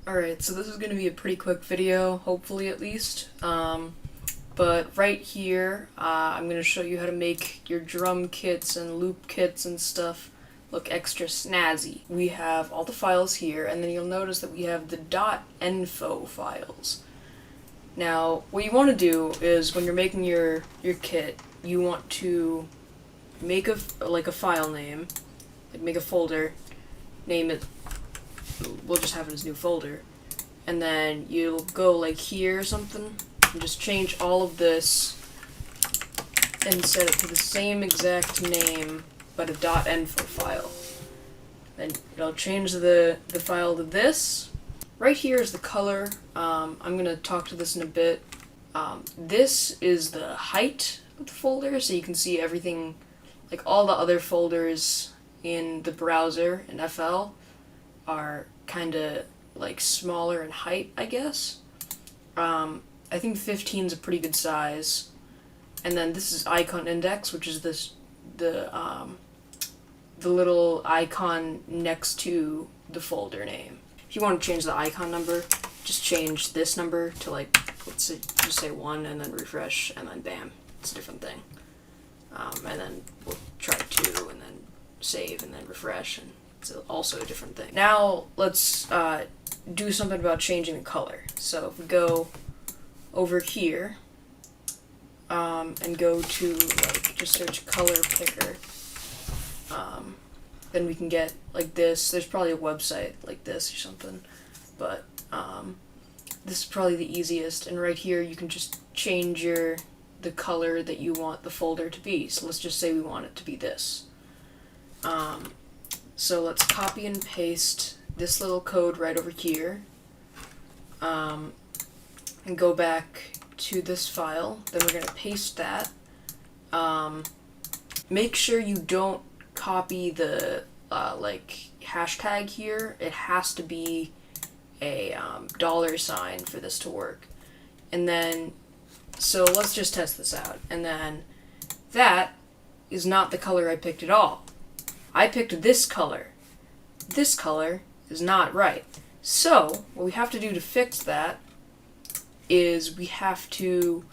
Alright, so this is going to be a pretty quick video, hopefully at least. But right here, I'm going to show you how to make your drum kits and loop kits and stuff look extra snazzy. We have all the files here, and then you'll notice that we have the .info files. Now, what you want to do is when you're making your kit, you want to make a file name, like make a folder, name it, we'll just have it as new folder, and then you'll go like here or something, and just change all of this and set it to the same exact name, but a .info file. Then it'll change the file to this. Right here is the color. I'm going to talk to this in a bit. This is the height of the folder, so you can see everything, like all the other folders in the browser in FL are kind of like smaller in height, I guess. I think 15 is a pretty good size. And then this is IconIndex, which is the little icon next to the folder name. If you want to change the icon number, just change this number to, like, let's say, just say 1 and then refresh, and then bam, it's a different thing. And then we'll try 2 and then save and then refresh, and it's also a different thing. Now let's do something about changing the color. So if we go over here and go to, like, just search color picker, then we can get like this. There's probably a website like this or something, but this is probably the easiest. And right here you can just change the color that you want the folder to be. So let's just say we want it to be this. So let's copy and paste this little code right over here, and go back to this file. Then we're going to paste that. Make sure you don't copy the hashtag here. It has to be a $sign for this to work. And then, so let's just test this out. And then that is not the color I picked at all. I picked this color. This color is not right. So what we have to do to fix that is we have to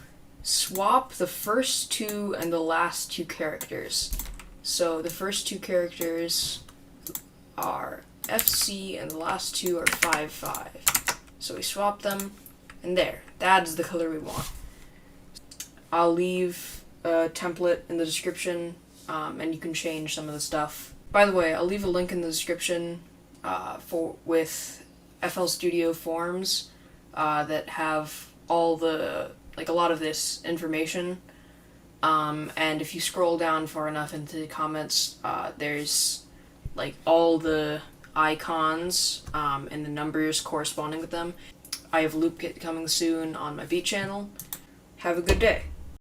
swap the first 2 and the last 2 characters. So the first 2 characters are FC and the last 2 are 5-5. So we swap them, and there. That is the color we want. I'll leave a template in the description, and you can change some of the stuff. By the way, I'll leave a link in the description with FL Studio forums that have all the, like, a lot of this information. And if you scroll down far enough into the comments, there's like all the icons and the numbers corresponding with them. I have LoopKit coming soon on my Beat channel. Have a good day.